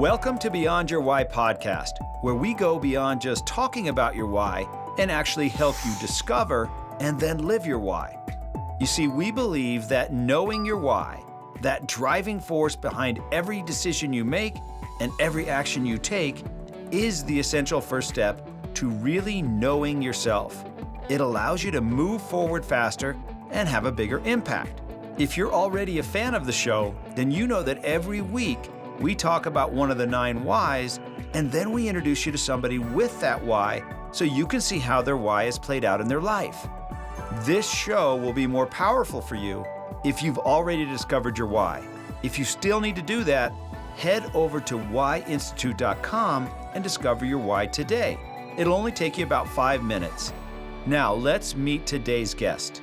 Welcome to Beyond Your Why podcast, where we go beyond just talking about your why and actually help you discover and then live your why. You see, we believe that knowing your why, that driving force behind every decision you make and every action you take, is the essential first step to really knowing yourself. It allows you to move forward faster and have a bigger impact. If you're already a fan of the show, then you know that every week we talk about one of the 9 whys, and then we introduce you to somebody with that why so you can see how their why is played out in their life. This show will be more powerful for you if you've already discovered your why. If you still need to do that, head over to whyinstitute.com and discover your why today. It'll only take you about 5 minutes. Now, let's meet today's guest.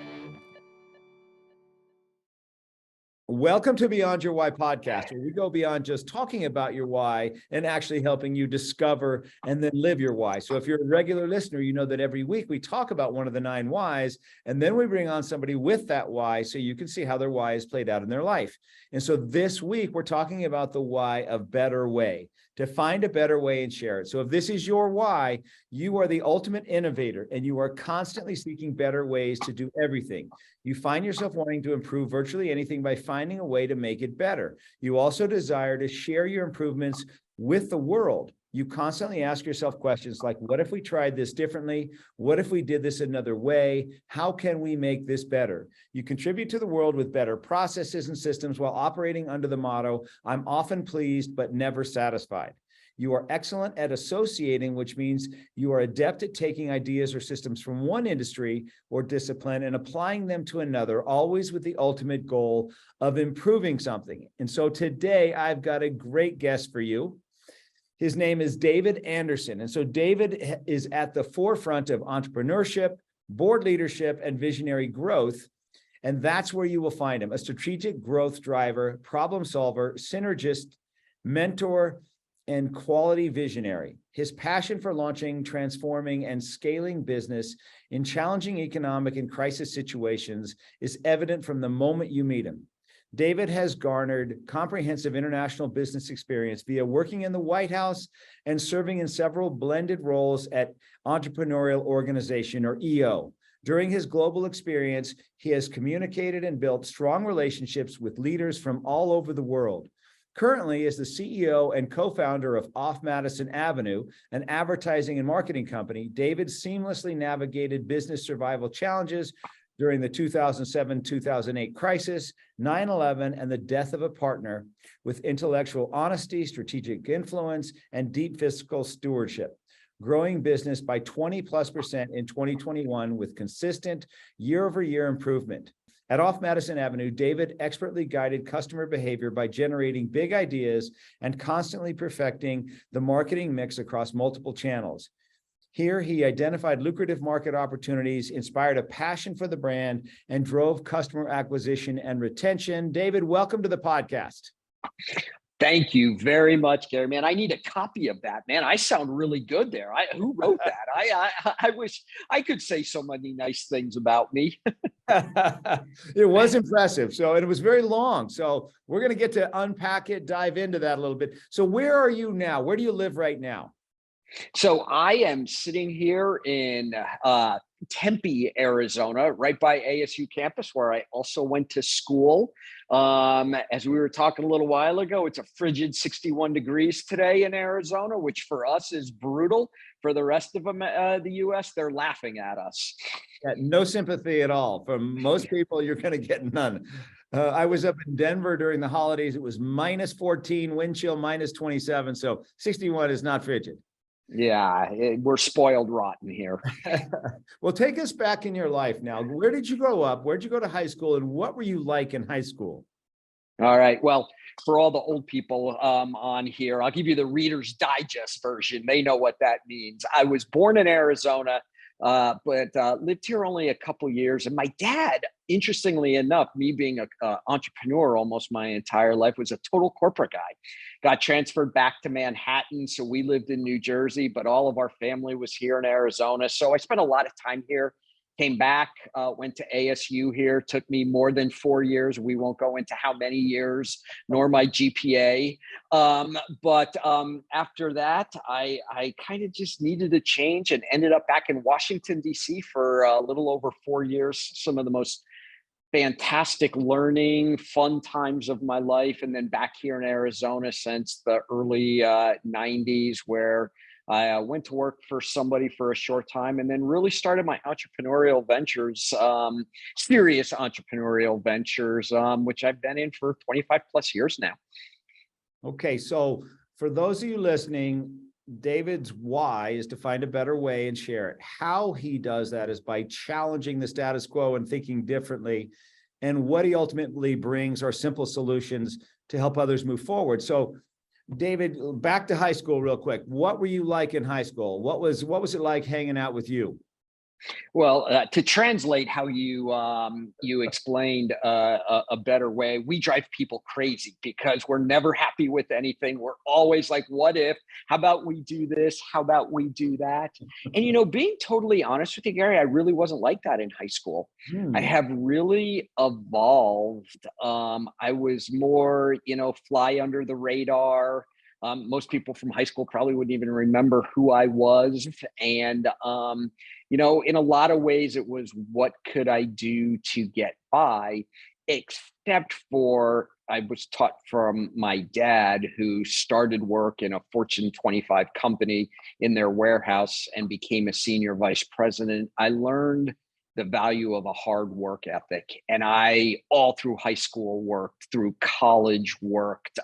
Welcome to Beyond Your Why podcast, where we go beyond just talking about your why and actually helping you discover and then live your why. So if you're a regular listener, you know that every week we talk about one of the 9 whys, and then we bring on somebody with that why so you can see how their why is played out in their life. And so this week we're talking about the why of better way, to find a better way and share it. So if this is your why, you are the ultimate innovator and you are constantly seeking better ways to do everything. You find yourself wanting to improve virtually anything by finding a way to make it better. You also desire to share your improvements with the world. You constantly ask yourself questions like, what if we tried this differently? What if we did this another way? How can we make this better? You contribute to the world with better processes and systems while operating under the motto, I'm often pleased but never satisfied. You are excellent at associating, which means you are adept at taking ideas or systems from one industry or discipline and applying them to another, always with the ultimate goal of improving something. And so today I've got a great guest for you. His name is David Anderson. And so David is at the forefront of entrepreneurship, board leadership, and visionary growth. And that's where you will find him, a strategic growth driver, problem solver, synergist, mentor, and quality visionary. His passion for launching, transforming, and scaling business in challenging economic and crisis situations is evident from the moment you meet him. David has garnered comprehensive international business experience via working in the White House and serving in several blended roles at Entrepreneurial Organization, or EO. During his global experience, he has communicated and built strong relationships with leaders from all over the world. Currently, as the CEO and co-founder of Off Madison Avenue, an advertising and marketing company, David seamlessly navigated business survival challenges during the 2007-2008 crisis, 9/11, and the death of a partner with intellectual honesty, strategic influence, and deep fiscal stewardship, growing business by 20+% in 2021 with consistent year-over-year improvement. At Off Madison Avenue, David expertly guided customer behavior by generating big ideas and constantly perfecting the marketing mix across multiple channels. Here, he identified lucrative market opportunities, inspired a passion for the brand, and drove customer acquisition and retention. David, welcome to the podcast. Thank you very much, Gary. Man, I need a copy of that, man. I sound really good there. Who wrote that? I wish I could say so many nice things about me. It was impressive. So, and it was very long. So we're going to get to unpack it, dive into that a little bit. So where are you now? Where do you live right now? So I am sitting here in Tempe, Arizona, right by ASU campus, where I also went to school. As we were talking a little while ago, it's a frigid 61 degrees today in Arizona, which for us is brutal. For the rest of the U.S., they're laughing at us. Yeah, no sympathy at all. From most people, you're going to get none. I was up in Denver during the holidays. It was -14, wind chill -27. So 61 is not frigid. Yeah, we're spoiled rotten here. Well, take us back in your life now. Where did you grow up? Where'd you go to high school? And what were you like in high school? All right. Well, for all the old people on here, I'll give you the Reader's Digest version. They know what that means. I was born in Arizona, but lived here only a couple years. And my dad, interestingly enough, me being an entrepreneur almost my entire life, was a total corporate guy. Got transferred back to Manhattan. So we lived in New Jersey, but all of our family was here in Arizona. So I spent a lot of time here. came back, went to ASU here, took me more than 4 years. We won't go into how many years, nor my GPA. But after that, I kind of just needed a change and ended up back in Washington, D.C. for a little over 4 years, some of the most fantastic learning, fun times of my life. And then back here in Arizona since the early 90s, where I went to work for somebody for a short time and then really started my entrepreneurial ventures, serious entrepreneurial ventures, which I've been in for 25 plus years now. Okay, so for those of you listening, David's why is to find a better way and share it. How he does that is by challenging the status quo and thinking differently. And what he ultimately brings are simple solutions to help others move forward. So David, back to high school real quick. What were you like in high school? What was it like hanging out with you? Well, to translate how you explained a better way, we drive people crazy because we're never happy with anything. We're always like, what if? How about we do this? How about we do that? And being totally honest with you, Gary, I really wasn't like that in high school. I have really evolved. I was more, fly under the radar. Most people from high school probably wouldn't even remember who I was. And in a lot of ways, it was what could I do to get by, except for I was taught from my dad, who started work in a Fortune 25 company in their warehouse and became a senior vice president. I learned the value of a hard work ethic. And I, all through high school, worked, through college worked.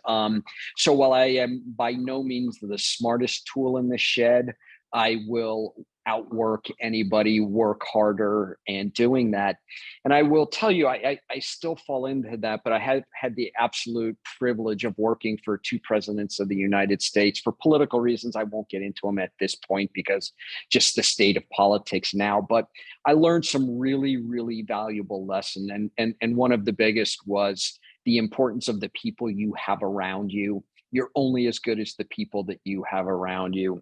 So while I am by no means the smartest tool in the shed, I will outwork anybody, work harder, and doing that. And I will tell you, I still fall into that, but I have had the absolute privilege of working for two presidents of the United States for political reasons. I won't get into them at this point because just the state of politics now, but I learned some really, really valuable lessons. And one of the biggest was the importance of the people you have around you. You're only as good as the people that you have around you.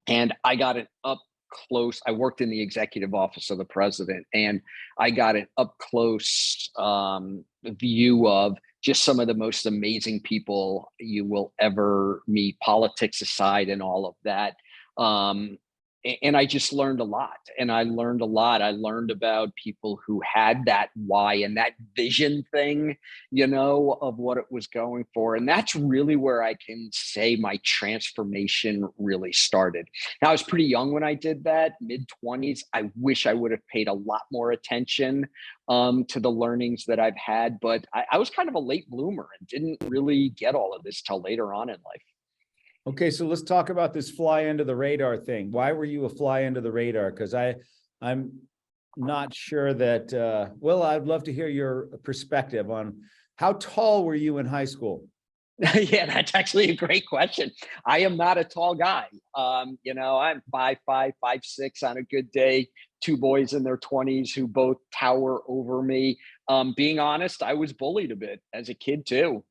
And I got it up close. I worked in the executive office of the president, and I got an up close view of just some of the most amazing people you will ever meet, politics aside and all of that. And I just learned a lot. And I learned a lot. I learned about people who had that why and that vision thing, of what it was going for. And that's really where I can say my transformation really started. Now, I was pretty young when I did that, mid-20s. I wish I would have paid a lot more attention to the learnings that I've had. But I was kind of a late bloomer and didn't really get all of this till later on in life. Okay, so let's talk about this fly under the radar thing. Why were you a fly under the radar? Because I'm not sure that, well, I'd love to hear your perspective on how tall were you in high school? Yeah, that's actually a great question. I am not a tall guy. I'm 5'5", 5'6" on a good day. Two boys in their 20s who both tower over me. Being honest, I was bullied a bit as a kid too.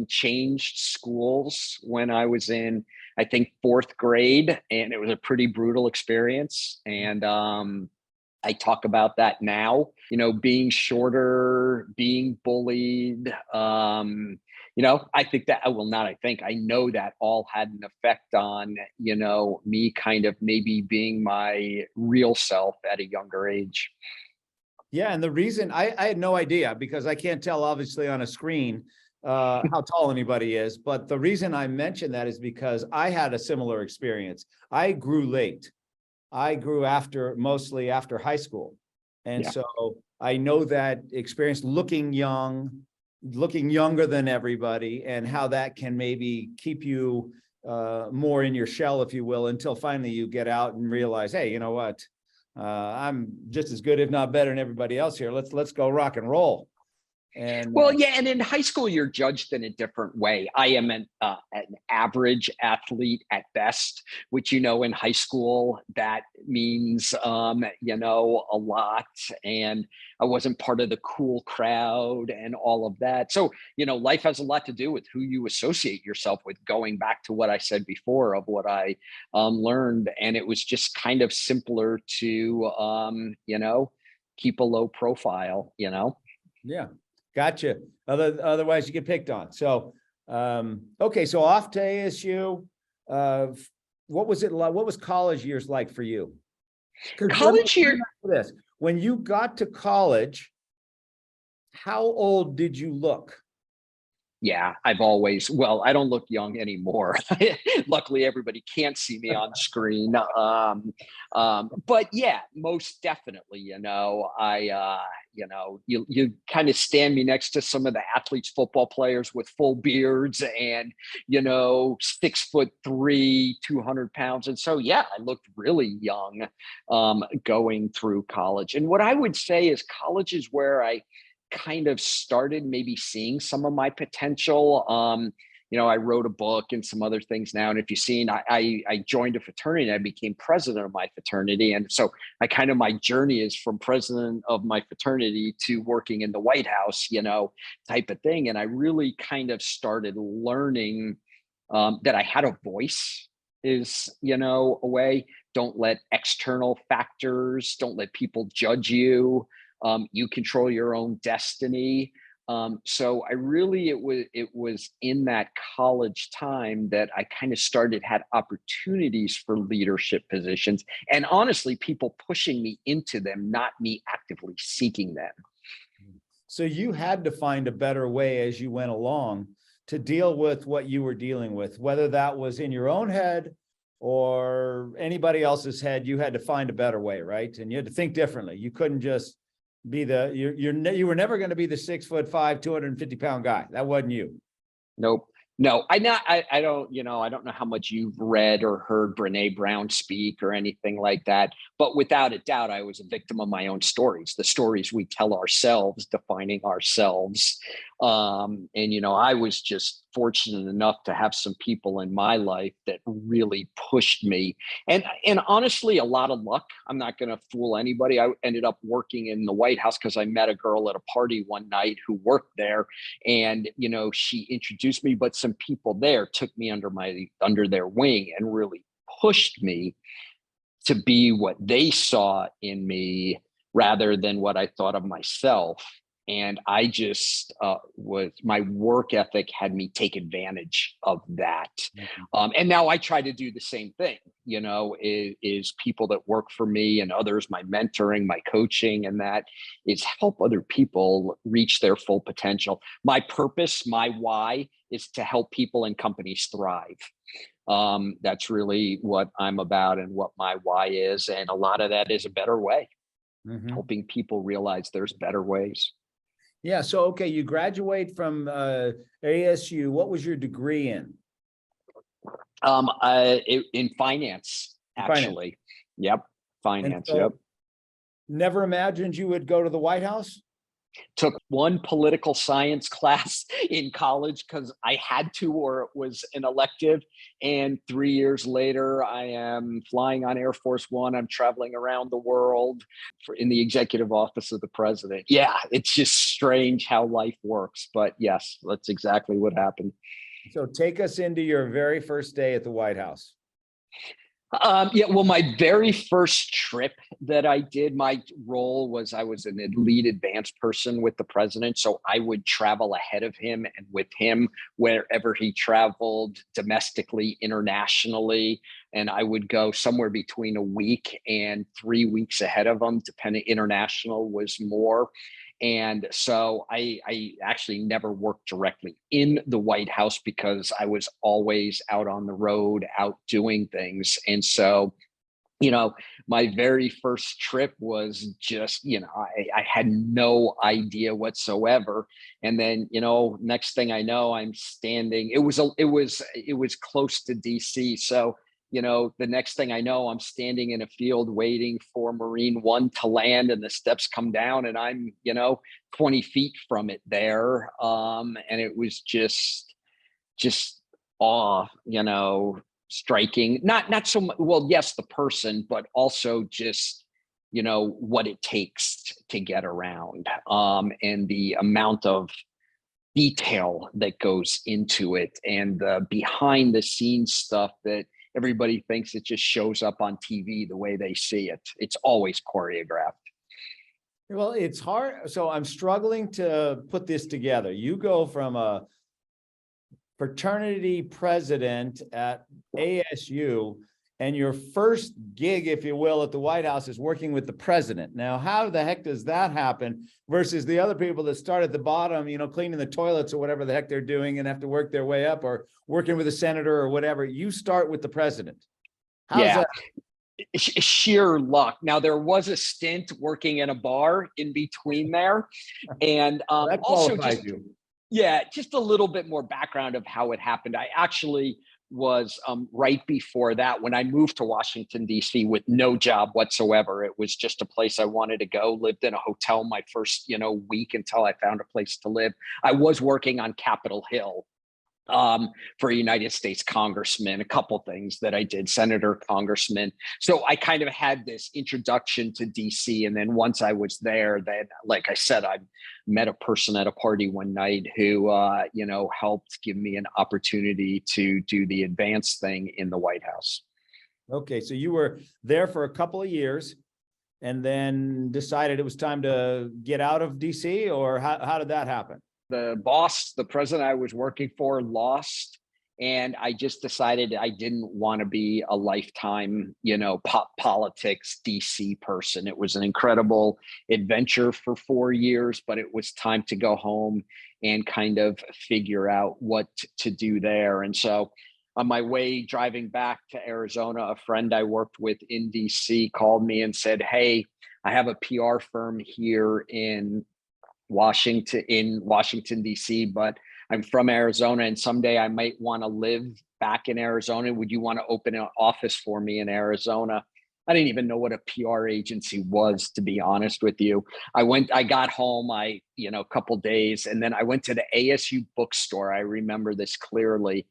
Changed schools when I was in, I think, 4th grade, and it was a pretty brutal experience. And I talk about that now, being shorter, being bullied. I think that I know that all had an effect on, me kind of maybe being my real self at a younger age. Yeah, and the reason I had no idea, because I can't tell obviously on a screen how tall anybody is. But the reason I mention that is because I had a similar experience. I grew late. I grew mostly after high school. And so I know that experience, looking younger than everybody, and how that can maybe keep you more in your shell, if you will, until finally you get out and realize, hey, you know what? I'm just as good, if not better than everybody else here. Let's go rock and roll. And well, yeah, and in high school, you're judged in a different way. I am an average athlete at best, which, in high school, that means, a lot. And I wasn't part of the cool crowd and all of that. So, life has a lot to do with who you associate yourself with, going back to what I said before of what I learned. And it was just kind of simpler to, keep a low profile, you know? Yeah, gotcha. Otherwise you get picked on. So, okay, so off to ASU. What was it like? What was college years like for you? College year. This, when you got to college, how old did you look? Yeah, well, I don't look young anymore. Luckily, everybody can't see me on screen. But yeah, most definitely, you kind of stand me next to some of the athletes, football players with full beards and, 6'3", 200 pounds. And so, yeah, I looked really young, going through college. And what I would say is college is where I kind of started maybe seeing some of my potential. I wrote a book and some other things now. And if you've seen, I joined a fraternity and I became president of my fraternity. And so my journey is from president of my fraternity to working in the White House, type of thing. And I really kind of started learning that I had a voice is, a way. Don't let external factors, don't let people judge you. You control your own destiny. So it was in that college time that I kind of had opportunities for leadership positions, and honestly, people pushing me into them, not me actively seeking them. So you had to find a better way as you went along to deal with what you were dealing with, whether that was in your own head or anybody else's head. You had to find a better way, right? And you had to think differently. You couldn't just be you were never going to be the 6'5", 250-pound guy. That wasn't you. Nope. No, I don't know how much you've read or heard Brene Brown speak or anything like that, but without a doubt, I was a victim of my own stories, the stories we tell ourselves, defining ourselves. I was just fortunate enough to have some people in my life that really pushed me. And honestly, a lot of luck. I'm not going to fool anybody. I ended up working in the White House because I met a girl at a party one night who worked there. And, she introduced me, but some people there took me under their wing and really pushed me to be what they saw in me rather than what I thought of myself. And I just my work ethic had me take advantage of that. Mm-hmm. And now I try to do the same thing, is people that work for me and others, my mentoring, my coaching, and that is help other people reach their full potential. My purpose, my why is to help people and companies thrive. That's really what I'm about and what my why is. And a lot of that is a better way, mm-hmm. helping people realize there's better ways. Yeah. So, okay, you graduate from ASU. What was your degree in? In finance, actually. Finance. Yep. Finance. So, yep. Never imagined you would go to the White House? Took one political science class in college because I had to, or it was an elective. And 3 years later, I am flying on Air Force One. I'm traveling around the world in the executive office of the president. Yeah, it's just strange how life works. But yes, that's exactly what happened. So take us into your very first day at the White House. Well, my very first trip that I did, my role was I was an elite advanced person with the president. So I would travel ahead of him and with him wherever he traveled, domestically, internationally. And I would go somewhere between a week and 3 weeks ahead of him, depending. International was more. And so I actually never worked directly in the White House because I was always out on the road, out doing things. And so, my very first trip was just, I had no idea whatsoever. And then, next thing I know, I'm standing, it was close to DC. So, the next thing I know, I'm standing in a field waiting for Marine One to land and the steps come down and I'm, 20 feet from it there. And it was just awe, striking. Not so much, well, yes, the person, but also just, what it takes to get around, and the amount of detail that goes into it and the behind the scenes stuff that everybody thinks it just shows up on TV the way they see it. It's always choreographed. Well, it's hard. So I'm struggling to put this together. You go from a fraternity president at ASU, and your first gig, if you will, at the White House is working with the president. Now, how the heck does that happen versus the other people that start at the bottom, cleaning the toilets or whatever the heck they're doing and have to work their way up, or working with a senator or whatever? You start with the president. How's Yeah. that? Sheer luck. Now, there was a stint working in a bar in between there. And That also qualifies you. yeah, just a little bit more background of how it happened. I actually was right before that when I moved to Washington, D.C. with no job whatsoever. It was just a place I wanted to go, lived in a hotel my first, week until I found a place to live. I was working on Capitol Hill for a United States congressman, a couple things that I did, senator, congressman. So I kind of had this introduction to DC. And then once I was there, then, like I said, I met a person at a party one night who, helped give me an opportunity to do the advanced thing in the White House. Okay, so you were there for a couple of years and then decided it was time to get out of DC, or how did that happen? The boss, the president I was working for, lost. And I just decided I didn't want to be a lifetime, politics DC person. It was an incredible adventure for 4 years, but it was time to go home and kind of figure out what to do there. And so on my way driving back to Arizona, a friend I worked with in DC called me and said, "Hey, I have a PR firm here in Washington, D.C., but I'm from Arizona and someday I might want to live back in Arizona. Would you want to open an office for me in Arizona?" I didn't even know what a PR agency was, to be honest with you. I got home, a couple days, and then I went to the ASU bookstore. I remember this clearly.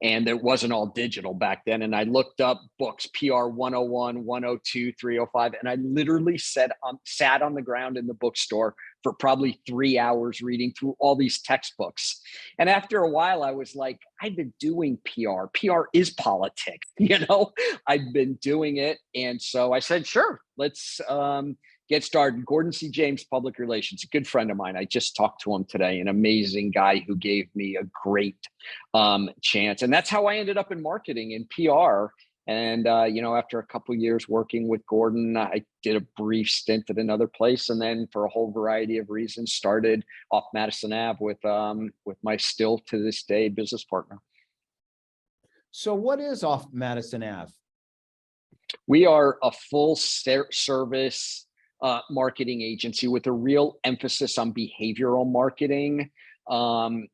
And it wasn't all digital back then. And I looked up books, PR 101, 102, 305. And I literally sat on the ground in the bookstore for probably 3 hours reading through all these textbooks. And after a while, I was like, I've been doing PR. PR is politics, I've been doing it. And so I said, sure, let's get started. Gordon C. James, Public Relations, a good friend of mine. I just talked to him today, an amazing guy who gave me a great chance. And that's how I ended up in marketing and PR. And, after a couple of years working with Gordon, I did a brief stint at another place. And then for a whole variety of reasons, started off Madison Ave with my still to this day business partner. So what is off Madison Ave? We are a full service marketing agency with a real emphasis on behavioral marketing.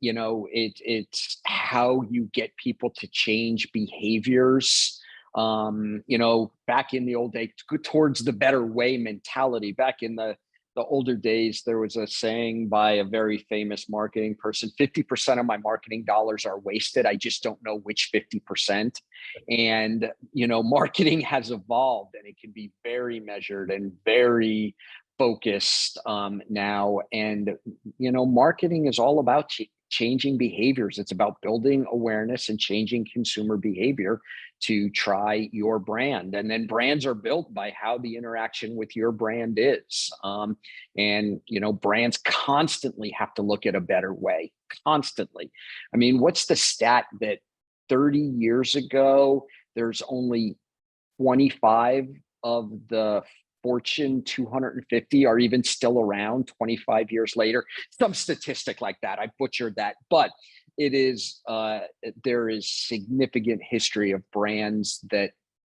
It's how you get people to change behaviors. Back in the old days, towards the better way mentality. Back in the older days, there was a saying by a very famous marketing person: 50% of my marketing dollars are wasted. I just don't know which 50%. And, marketing has evolved and it can be very measured and very focused now. And, marketing is all about changing behaviors. It's about building awareness and changing consumer behavior to try your brand. And then brands are built by how the interaction with your brand is. Brands constantly have to look at a better way, constantly. I mean, what's the stat that 30 years ago, there's only 25 of the Fortune 250 are even still around 25 years later? Some statistic like that. I butchered that, but it is there is significant history of brands that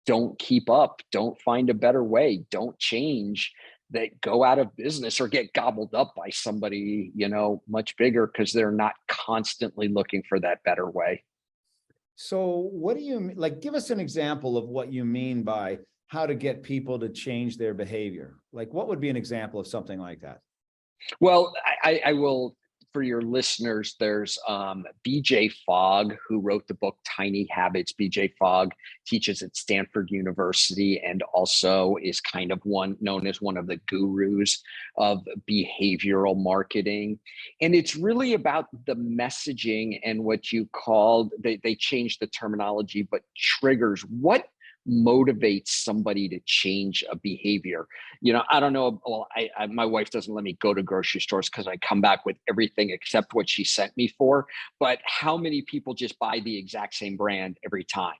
don't keep up, don't find a better way, don't change, that go out of business or get gobbled up by somebody, much bigger, because they're not constantly looking for that better way. So what do you like? Give us an example of what you mean by how to get people to change their behavior. Like, what would be an example of something like that? Well, I will, for your listeners, there's BJ Fogg, who wrote the book Tiny Habits. BJ Fogg teaches at Stanford University and also is kind of known as one of the gurus of behavioral marketing. And it's really about the messaging and what you called, they changed the terminology, but triggers. motivates somebody to change a behavior. I don't know. Well, my wife doesn't let me go to grocery stores because I come back with everything except what she sent me for. But how many people just buy the exact same brand every time?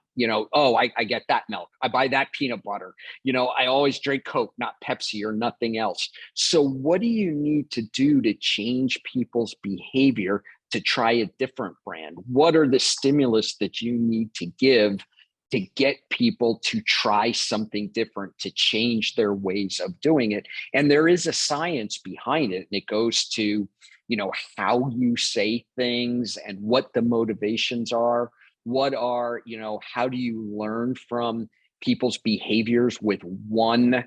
Oh, I get that milk. I buy that peanut butter. I always drink Coke, not Pepsi or nothing else. So what do you need to do to change people's behavior to try a different brand? What are the stimulus that you need to give to get people to try something different, to change their ways of doing it? And there is a science behind it. And it goes to, how you say things and what the motivations are. How do you learn from people's behaviors with one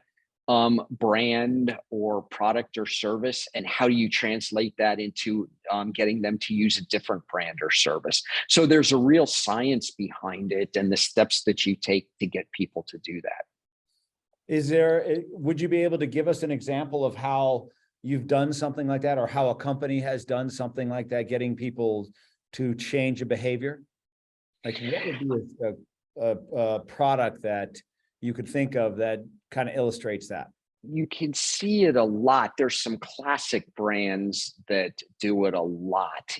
brand or product or service, and how do you translate that into getting them to use a different brand or service? So there's a real science behind it and the steps that you take to get people to do that. Would you be able to give us an example of how you've done something like that, or how a company has done something like that, getting people to change a behavior? Like, what would be a product that you could think of that kind of illustrates that? You can see it a lot. There's some classic brands that do it a lot,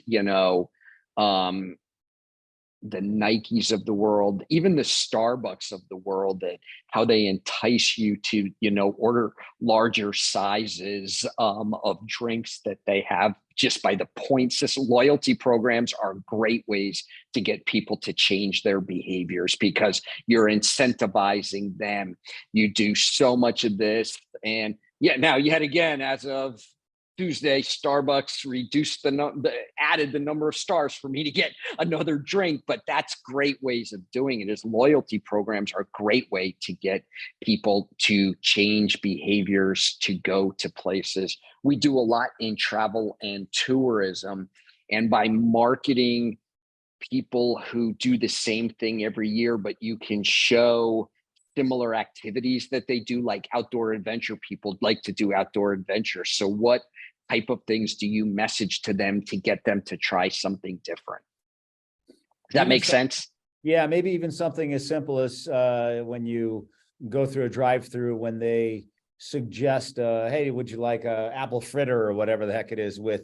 the Nikes of the world, even the Starbucks of the world, that how they entice you to, order larger sizes of drinks that they have just by the points system. Loyalty programs are great ways to get people to change their behaviors because you're incentivizing them. You do so much of this. And now yet again, as of Tuesday, Starbucks added the number of stars for me to get another drink, but that's great ways of doing it. Is loyalty programs are a great way to get people to change behaviors, to go to places. We do a lot in travel and tourism, and by marketing people who do the same thing every year, but you can show similar activities that they do, like outdoor adventure. People like to do outdoor adventure. So what type of things do you message to them to get them to try something different? Does that make sense? Yeah, maybe even something as simple as when you go through a drive-through, when they suggest, hey, would you like a apple fritter or whatever the heck it is with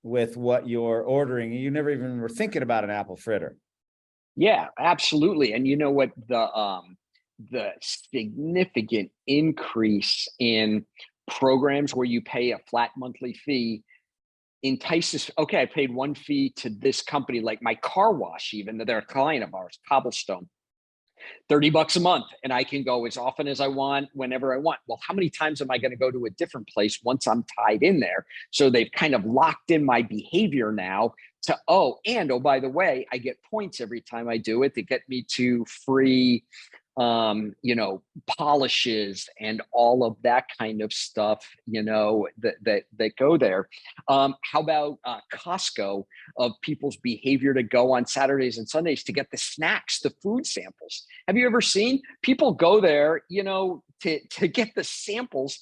what you're ordering? You never even were thinking about an apple fritter. Yeah, absolutely. And you know what? The significant increase in programs where you pay a flat monthly fee entices, okay, I paid one fee to this company, like my car wash, even though they're a client of ours, Cobblestone, $30 a month, and I can go as often as I want, whenever I want. Well, how many times am I going to go to a different place once I'm tied in there? So they've kind of locked in my behavior now to, oh, by the way, I get points every time I do it to get me to free polishes and all of that kind of stuff, that go there. How about Costco, of people's behavior to go on Saturdays and Sundays to get the snacks, the food samples? Have you ever seen people go there, to get the samples?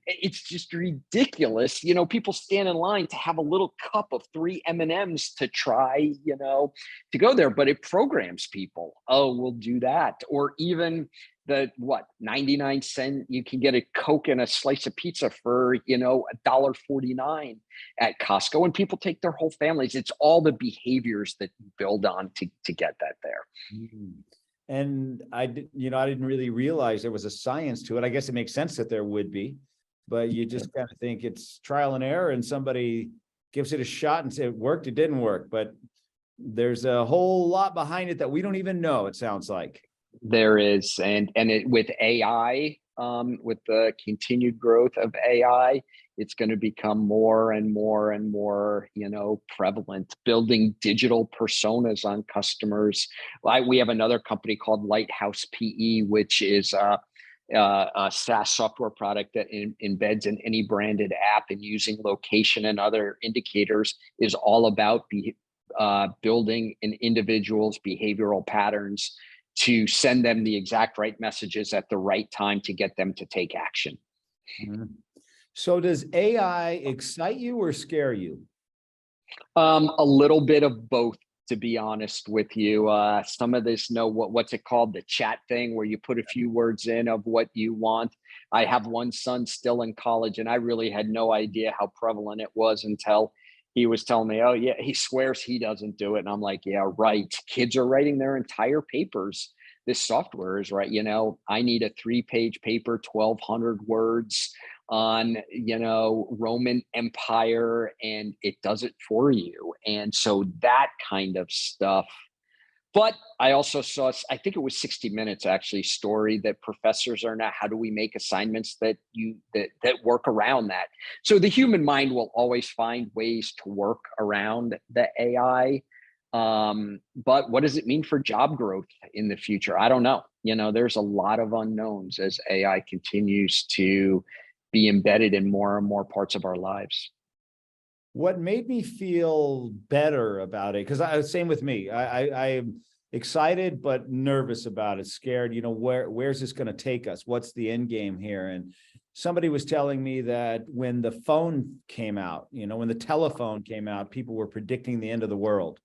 It's just ridiculous. People stand in line to have a little cup of 3 M&Ms to try, to go there, but it programs people. Oh, we'll do that. Or even 99 cent, you can get a Coke and a slice of pizza for, $1.49 at Costco, and people take their whole families. It's all the behaviors that build on to get that there. Mm-hmm. And I didn't really realize there was a science to it. I guess it makes sense that there would be, but you just kind of think it's trial and error, and somebody gives it a shot and say it worked, it didn't work. But there's a whole lot behind it that we don't even know, it sounds like. There is, and with AI, with the continued growth of AI, it's going to become more and more and more, prevalent. Building digital personas on customers. We have another company called Lighthouse PE, which is a SaaS software product that embeds in any branded app, and using location and other indicators is all about building an individual's behavioral patterns to send them the exact right messages at the right time to get them to take action. Mm-hmm. So does AI excite you or scare you? A little bit of both, to be honest with you. Some of this know what's it called? The chat thing where you put a few words in of what you want. I have one son still in college, and I really had no idea how prevalent it was until he was telling me, oh yeah, he swears he doesn't do it. And I'm like, yeah, right. Kids are writing their entire papers. This software is right. I need a 3-page paper, 1,200 words on, Roman Empire, and it does it for you. And so that kind of stuff. But I also saw, I think it was 60 Minutes actually, story that professors are now, how do we make assignments that work around that? So the human mind will always find ways to work around the AI. But what does it mean for job growth in the future? I don't know. There's a lot of unknowns as AI continues to be embedded in more and more parts of our lives. What made me feel better about it, because same with me. I'm excited but nervous about it, scared. Where's this going to take us? What's the end game here? And somebody was telling me that when the phone came out, when the telephone came out, people were predicting the end of the world.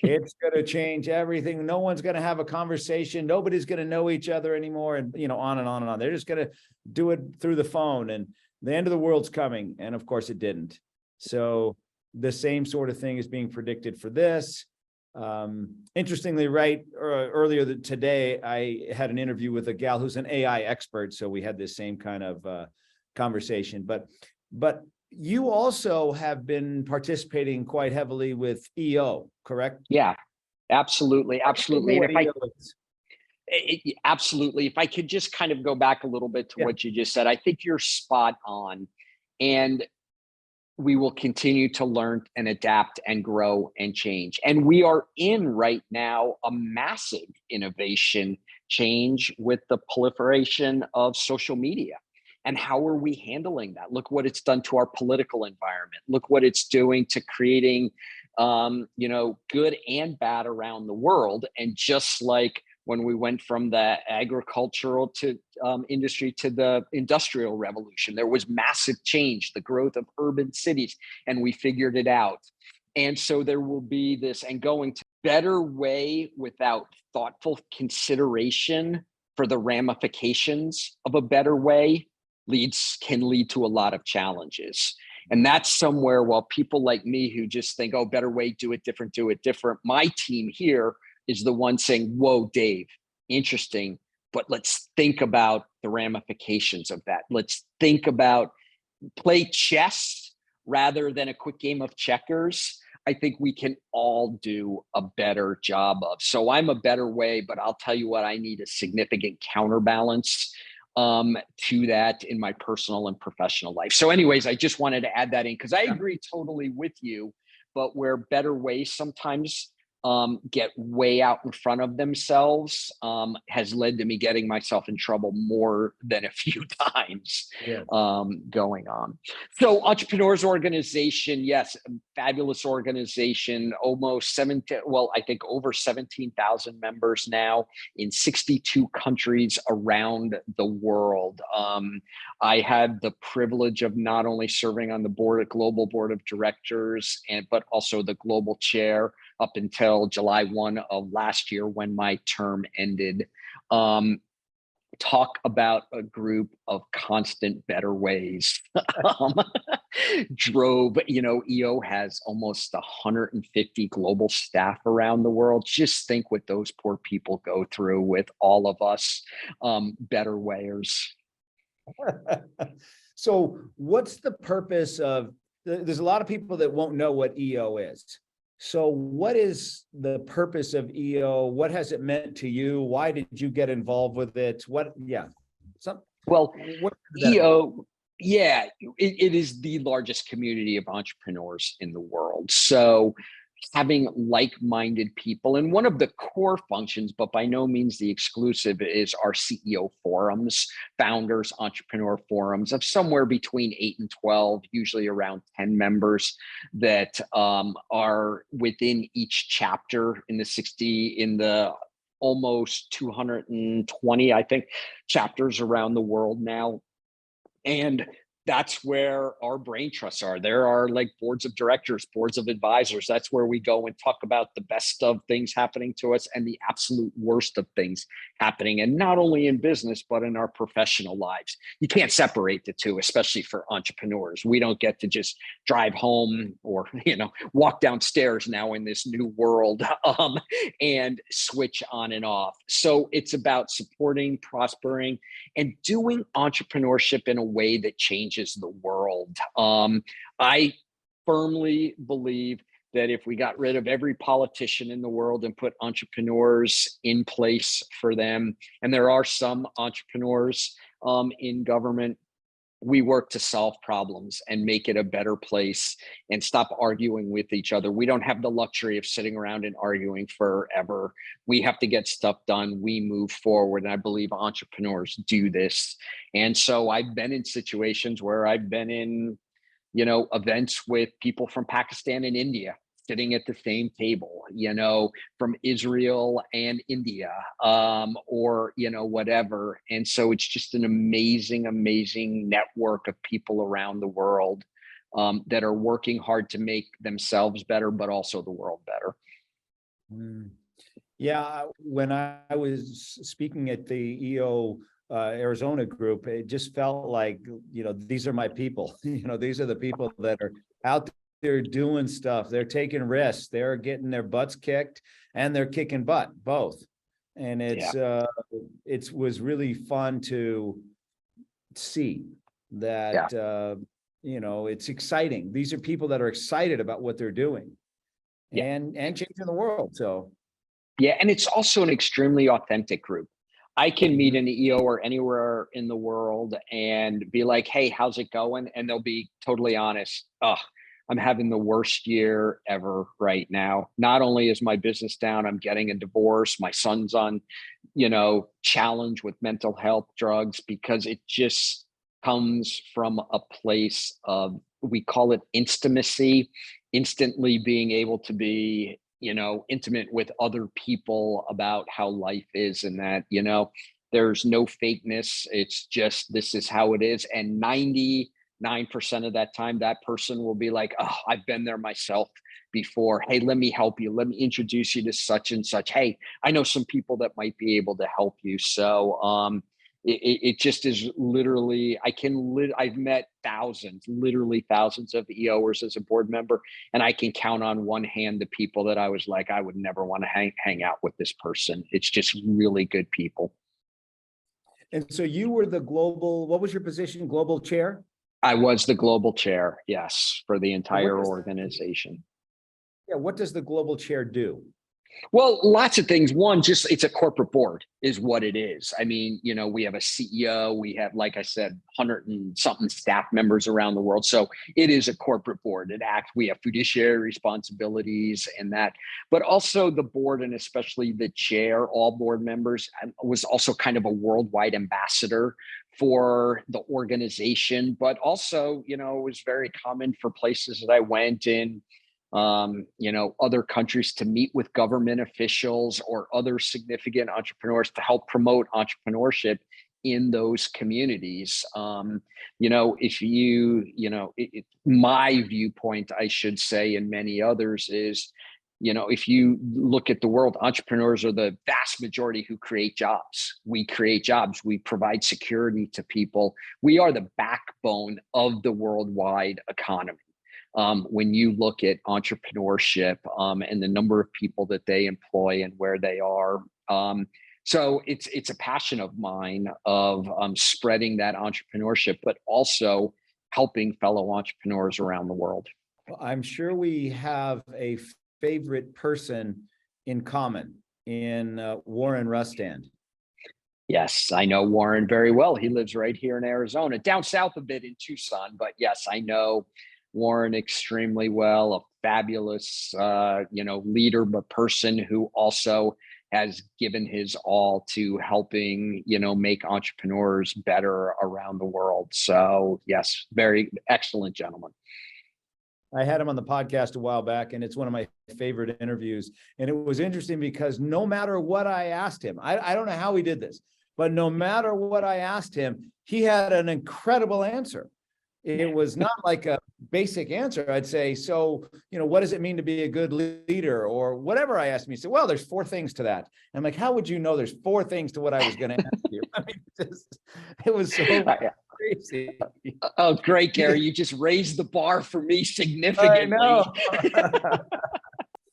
It's going to change everything. No one's going to have a conversation. Nobody's going to know each other anymore. And, on and on and on. They're just going to do it through the phone, and the end of the world's coming. And of course it didn't. So the same sort of thing is being predicted for this. Interestingly, earlier today, I had an interview with a gal who's an AI expert. So we had this same kind of conversation, but you also have been participating quite heavily with EO, correct? Yeah, absolutely. Absolutely. And absolutely. If I could just kind of go back a little bit to what you just said, I think you're spot on. And we will continue to learn and adapt and grow and change. And we are in right now a massive innovation change with the proliferation of social media. And how are we handling that? Look what it's done to our political environment. Look what it's doing to creating, good and bad around the world. And just like when we went from the agricultural to industry to the industrial revolution, there was massive change, the growth of urban cities, and we figured it out. And so there will be this, and going to a better way without thoughtful consideration for the ramifications of a better way can lead to a lot of challenges. And that's somewhere, while people like me who just think, oh, better way, do it different, my team here is the one saying, whoa, Dave, interesting, but let's think about the ramifications of that. Let's think about play chess rather than a quick game of checkers. I think we can all do a better job of. So I'm a better way, but I'll tell you what, I need a significant counterbalance to that in my personal and professional life. So anyways, I just wanted to add that in because I agree totally with you, but where better ways sometimes get way out in front of themselves has led to me getting myself in trouble more than a few times going on. So Entrepreneurs Organization, yes, fabulous organization, I think over 17,000 members now in 62 countries around the world. I had the privilege of not only serving on the global board of directors, but also the global chair up until July 1 of last year when my term ended. Talk about a group of constant better ways. EO has almost 150 global staff around the world. Just think what those poor people go through with all of us better wayers. So what's the purpose of, there's a lot of people that won't know what EO is. So what is the purpose of EO? What has it meant to you? Why did you get involved with it? EO, it is the largest community of entrepreneurs in the world. So having like-minded people, and one of the core functions, but by no means the exclusive, is our CEO forums, founders, entrepreneur forums of somewhere between 8 and 12, usually around 10 members that are within each chapter in the almost 220, I think, chapters around the world now. And that's where our brain trusts are. There are like boards of directors, boards of advisors. That's where we go and talk about the best of things happening to us and the absolute worst of things happening. And not only in business, but in our professional lives. You can't separate the two, especially for entrepreneurs. We don't get to just drive home or, walk downstairs now in this new world and switch on and off. So it's about supporting, prospering, and doing entrepreneurship in a way that changes the world. I firmly believe that if we got rid of every politician in the world and put entrepreneurs in place for them, and there are some entrepreneurs in government, we work to solve problems and make it a better place and stop arguing with each other. We don't have the luxury of sitting around and arguing forever. We have to get stuff done. We move forward. And I believe entrepreneurs do this. And so I've been in situations where I've been in, events with people from Pakistan and India sitting at the same table, from Israel and India, or, whatever. And so it's just an amazing, amazing network of people around the world that are working hard to make themselves better, but also the world better. Yeah, when I was speaking at the EO Arizona group, it just felt like, these are my people. These are the people that are out there. They're doing stuff, they're taking risks, they're getting their butts kicked, and they're kicking butt, both. And it was really fun to see that, it's exciting. These are people that are excited about what they're doing and changing the world. So yeah, and it's also an extremely authentic group. I can meet an EO or anywhere in the world and be like, hey, how's it going? And they'll be totally honest. I'm having the worst year ever right now. Not only is my business down, I'm getting a divorce. My son's on, challenge with mental health, drugs, because it just comes from a place of, we call it intimacy, instantly being able to be, intimate with other people about how life is, and that, there's no fakeness. It's just, this is how it is. And 99% of that time, that person will be like, oh, I've been there myself before. Hey, let me help you. Let me introduce you to such and such. Hey, I know some people that might be able to help you. So it just is literally, I've met literally thousands of EOers as a board member, and I can count on one hand the people that I was like, I would never want to hang out with this person. It's just really good people. And so you were the global, what was your position? Global chair? I was the global chair, yes, for the entire organization. Yeah, what does the global chair do? Well, lots of things. One, just it's a corporate board is what it is. I mean, we have a CEO, we have, like I said, 100 and something staff members around the world. So it is a corporate board. We have fiduciary responsibilities and that, but also the board, and especially the chair, all board members, was also kind of a worldwide ambassador for the organization. But also, it was very common for places that I went in, other countries, to meet with government officials or other significant entrepreneurs to help promote entrepreneurship in those communities. My viewpoint, I should say, and many others, is, if you look at the world, entrepreneurs are the vast majority who create jobs. We create jobs. We provide security to people. We are the backbone of the worldwide economy. When you look at entrepreneurship and the number of people that they employ and where they are. So it's a passion of mine of spreading that entrepreneurship, but also helping fellow entrepreneurs around the world. I'm sure we have a favorite person in common in Warren Rustand. Yes, I know Warren very well. He lives right here in Arizona, down south a bit in Tucson, but yes, I know Warren extremely well, a fabulous, leader, but person who also has given his all to helping, make entrepreneurs better around the world. So yes, very excellent gentleman. I had him on the podcast a while back, and it's one of my favorite interviews. And it was interesting because no matter what I asked him, I don't know how he did this, but no matter what I asked him, he had an incredible answer. it was not like a basic answer. I'd say, so, what does it mean to be a good leader or whatever I asked him? He said, well, there's 4 things to that. I'm like, how would you know there's 4 things to what I was going to ask you? I mean, it was so crazy. Oh, great, Gary. You just raised the bar for me I significantly. know.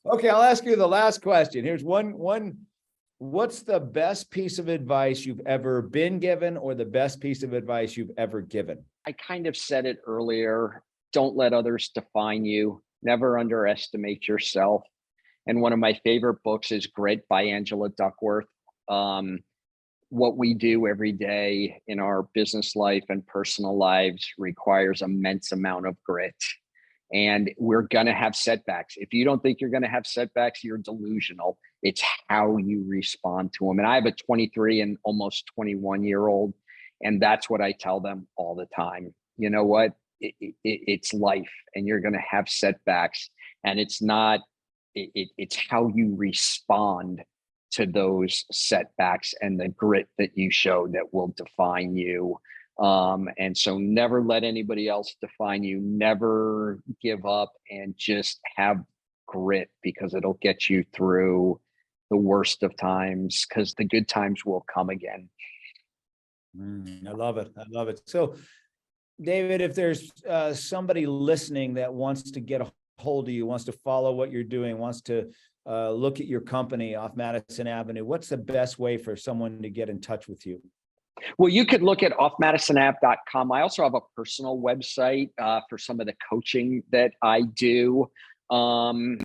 Okay, I'll ask you the last question. Here's one. What's the best piece of advice you've ever been given or the best piece of advice you've ever given? I kind of said it earlier. Don't let others define you. Never underestimate yourself. And one of my favorite books is Grit by Angela Duckworth. What we do every day in our business life and personal lives requires immense amount of grit. And we're going to have setbacks. If you don't think you're going to have setbacks, you're delusional. It's how you respond to them. And I have a 23 and almost 21-year-old, and that's what I tell them all the time. You know what? It's life, and you're going to have setbacks. And it's not, it's how you respond to those setbacks and the grit that you show that will define you. And so never let anybody else define you, never give up, and just have grit, because it'll get you through the worst of times, because the good times will come again. I love it. I love it. So, David, if there's somebody listening that wants to get a hold of you, wants to follow what you're doing, wants to look at your company off Madison Avenue, what's the best way for someone to get in touch with you? Well, you could look at offmadisonave.com. I also have a personal website for some of the coaching that I do, and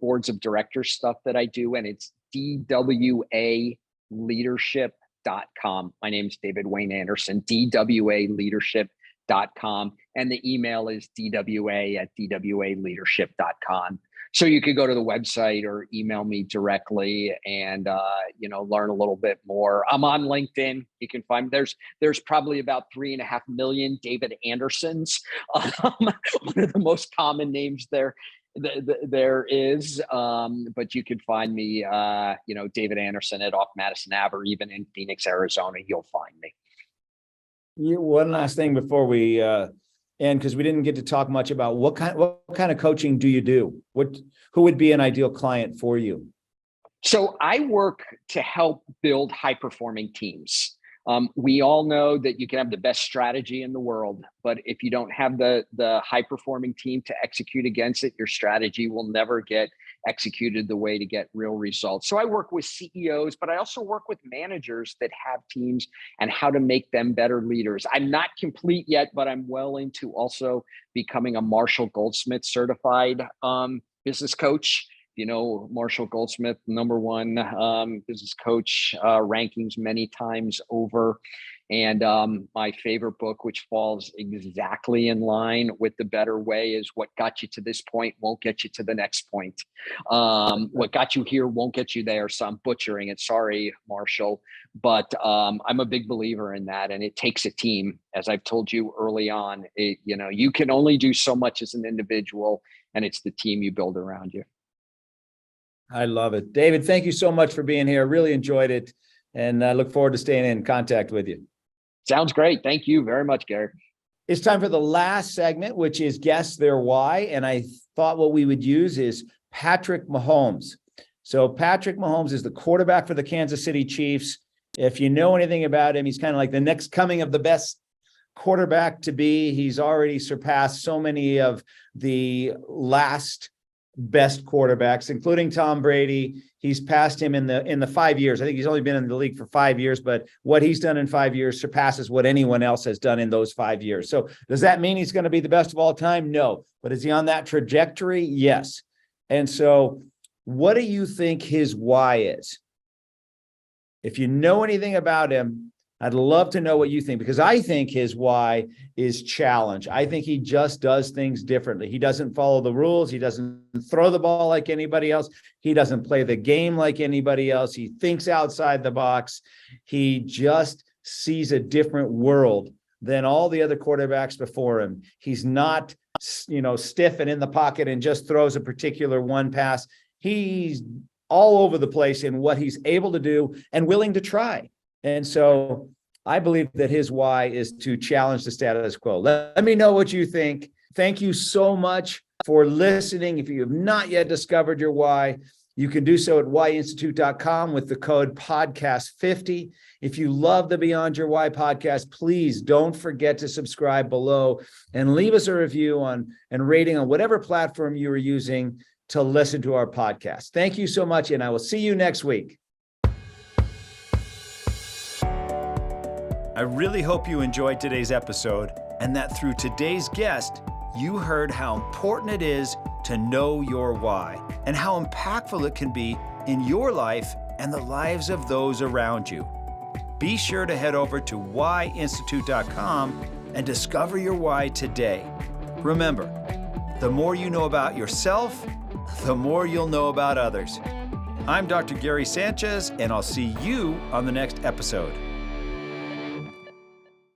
boards of directors stuff that I do. And it's dwaleadership.com. My name is David Wayne Anderson, dwaleadership.com. And the email is dwa@dwaleadership.com. So you could go to the website or email me directly and, learn a little bit more. I'm on LinkedIn. You can find, there's probably about 3.5 million David Andersons. One of the most common names there is, but you can find me, David Anderson at Off Madison Ave, or even in Phoenix, Arizona, you'll find me. One last thing before we end, because we didn't get to talk much about what kind of coaching do you do? Who would be an ideal client for you? So I work to help build high-performing teams. We all know that you can have the best strategy in the world, but if you don't have the high-performing team to execute against it, your strategy will never get executed the way to get real results. So I work with CEOs, but I also work with managers that have teams and how to make them better leaders. I'm not complete yet, but I'm well into also becoming a Marshall Goldsmith certified business coach. Marshall Goldsmith, #1 business coach rankings many times over. And my favorite book, which falls exactly in line with the better way, is What Got You to This Point Won't Get You to the Next Point. What got you here won't get you there. So I'm butchering it. Sorry, Marshall. But I'm a big believer in that. And it takes a team. As I've told you early on, you can only do so much as an individual, and it's the team you build around you. I love it. David, thank you so much for being here. Really enjoyed it. And I look forward to staying in contact with you. Sounds great. Thank you very much, Gary. It's time for the last segment, which is Guess Their Why. And I thought what we would use is Patrick Mahomes. So Patrick Mahomes is the quarterback for the Kansas City Chiefs. If you know anything about him, he's kind of like the next coming of the best quarterback to be. He's already surpassed so many of the last best quarterbacks, including Tom Brady. He's passed him in the 5 years. I think he's only been in the league for 5 years, but what he's done in 5 years surpasses what anyone else has done in those 5 years. So does that mean he's going to be the best of all time? No. But is he on that trajectory? Yes. And so what do you think his why is? If you know anything about him, I'd love to know what you think, because I think his why is challenge. I think he just does things differently. He doesn't follow the rules. He doesn't throw the ball like anybody else. He doesn't play the game like anybody else. He thinks outside the box. He just sees a different world than all the other quarterbacks before him. He's not, stiff and in the pocket and just throws a particular one pass. He's all over the place in what he's able to do and willing to try. And so I believe that his why is to challenge the status quo. Let me know what you think. Thank you so much for listening. If you have not yet discovered your why, you can do so at whyinstitute.com with the code podcast50. If you love the Beyond Your Why podcast, please don't forget to subscribe below and leave us a review and rating on whatever platform you are using to listen to our podcast. Thank you so much, and I will see you next week. I really hope you enjoyed today's episode and that through today's guest, you heard how important it is to know your why and how impactful it can be in your life and the lives of those around you. Be sure to head over to whyinstitute.com and discover your why today. Remember, the more you know about yourself, the more you'll know about others. I'm Dr. Gary Sanchez, and I'll see you on the next episode.